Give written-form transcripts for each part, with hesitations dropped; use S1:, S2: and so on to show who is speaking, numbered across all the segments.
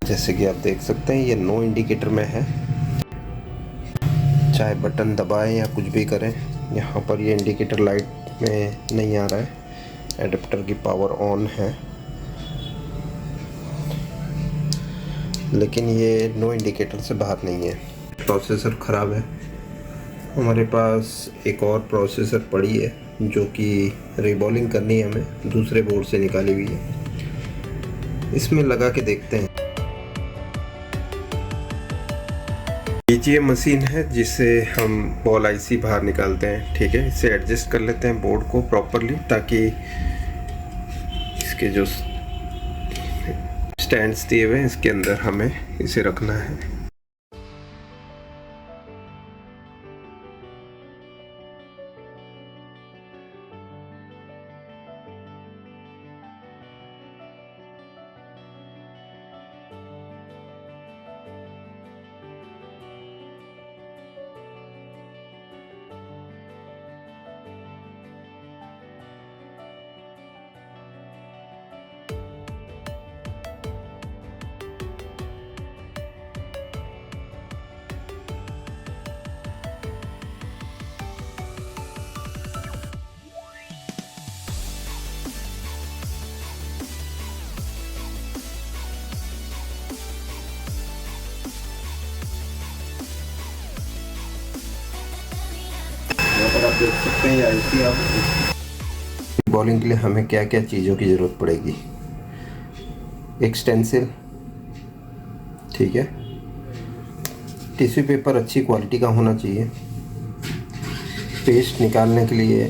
S1: जैसे कि आप देख सकते हैं ये नो इंडिकेटर में है। चाहे बटन दबाएं या कुछ भी करें, यहाँ पर ये इंडिकेटर लाइट में नहीं आ रहा है। एडाप्टर की पावर ऑन है, लेकिन ये नो इंडिकेटर से बाहर नहीं है। प्रोसेसर ख़राब है। हमारे पास एक और प्रोसेसर पड़ी है जो कि रीबॉलिंग करनी है, हमें दूसरे बोर्ड से निकाली हुई है। इसमें लगा के देखते हैं। ये मशीन है जिससे हम बॉल आईसी बाहर निकालते हैं। ठीक है, इसे एडजस्ट कर लेते हैं बोर्ड को प्रॉपरली, ताकि इसके जो स्टैंड्स दिए हुए हैं इसके अंदर हमें इसे रखना है। आप देख सकते हैं आईसी। आप बॉलिंग के लिए हमें क्या क्या चीज़ों की ज़रूरत पड़ेगी। एक स्टेंसिल, ठीक है, टिश्यू पेपर अच्छी क्वालिटी का होना चाहिए। पेस्ट निकालने के लिए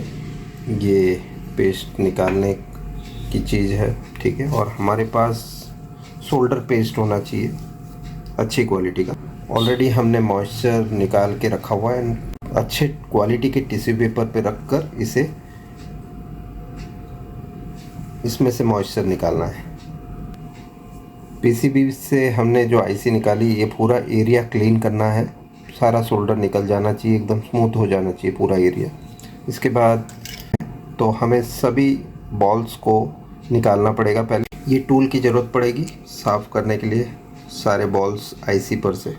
S1: ये पेस्ट निकालने की चीज़ है, ठीक है। और हमारे पास शोल्डर पेस्ट होना चाहिए अच्छी क्वालिटी का। ऑलरेडी हमने मॉइस्चर निकाल के रखा हुआ है। अच्छे क्वालिटी के टिश्यू पेपर पे रखकर इसमें से मॉइस्चर निकालना है। पीसीबी से हमने जो आईसी निकाली, ये पूरा एरिया क्लीन करना है। सारा शोल्डर निकल जाना चाहिए, एकदम स्मूथ हो जाना चाहिए पूरा एरिया। इसके बाद तो हमें सभी बॉल्स को निकालना पड़ेगा। पहले ये टूल की ज़रूरत पड़ेगी साफ़ करने के लिए सारे बॉल्स आईसी पर से।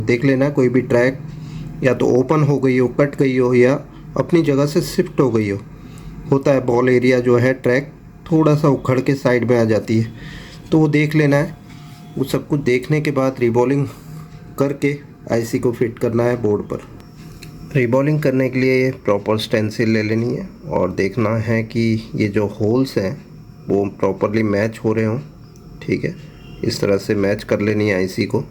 S1: देख लेना कोई भी ट्रैक या तो ओपन हो गई हो, कट गई हो, या अपनी जगह से शिफ्ट हो गई हो। होता है बॉल एरिया जो है ट्रैक थोड़ा सा उखड़ के साइड में आ जाती है, तो वो देख लेना है। वो सब कुछ देखने के बाद रीबॉलिंग करके आईसी को फिट करना है बोर्ड पर। रीबॉलिंग करने के लिए प्रॉपर स्टेंसिल ले लेनी है और देखना है कि ये जो होल्स हैं वो प्रॉपरली मैच हो रहे हों। ठीक है, इस तरह से मैच कर लेनी है आईसी को।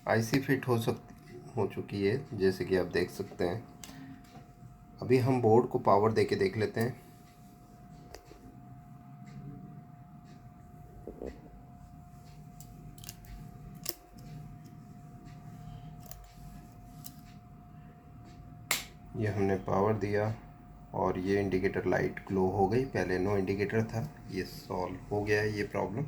S1: आईसी फिट हो चुकी है, जैसे कि आप देख सकते हैं। अभी हम बोर्ड को पावर देके देख लेते हैं। ये हमने पावर दिया और ये इंडिकेटर लाइट ग्लो हो गई। पहले नो इंडिकेटर था, ये सॉल्व हो गया है ये प्रॉब्लम।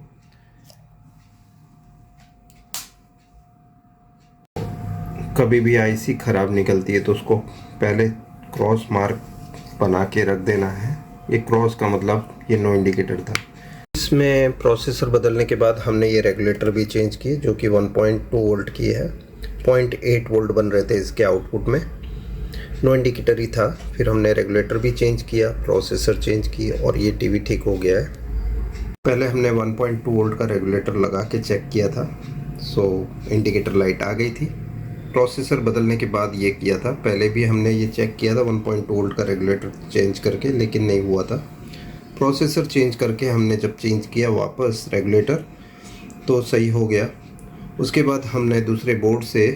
S1: कभी भी आईसी ख़राब निकलती है तो उसको पहले क्रॉस मार्क बना के रख देना है। ये क्रॉस का मतलब ये नो इंडिकेटर था। इसमें प्रोसेसर बदलने के बाद हमने ये रेगुलेटर भी चेंज किए, जो कि 1.2 वोल्ट की है। 0.8 वोल्ट बन रहे थे इसके आउटपुट में, नो इंडिकेटर ही था। फिर हमने रेगुलेटर भी चेंज किया, प्रोसेसर चेंज की और ये टीवी ठीक हो गया है। पहले हमने 1.2 वोल्ट का रेगुलेटर लगा के चेक किया था, सो इंडिकेटर लाइट आ गई थी। प्रोसेसर बदलने के बाद ये किया था। पहले भी हमने ये चेक किया था 1.2 वोल्ट का रेगुलेटर चेंज करके, लेकिन नहीं हुआ था। प्रोसेसर चेंज करके हमने जब चेंज किया वापस रेगुलेटर, तो सही हो गया। उसके बाद हमने दूसरे बोर्ड से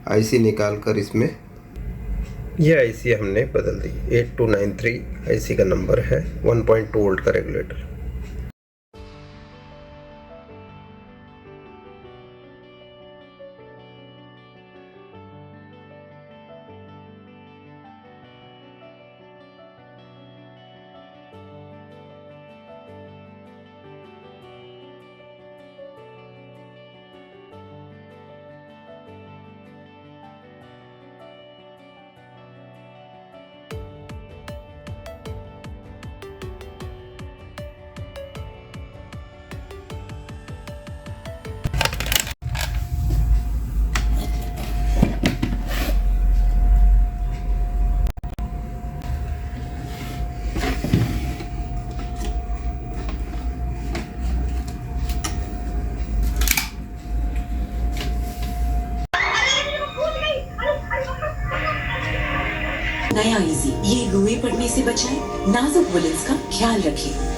S1: आईसी निकाल कर इसमें ये आईसी हमने बदल दी। 8293 आईसी का नंबर है, 1.2 वोल्ट का रेगुलेटर।
S2: नया इजी, ये रुए पड़ने से बचाए, नाजुक वुलन्स का ख्याल रखें।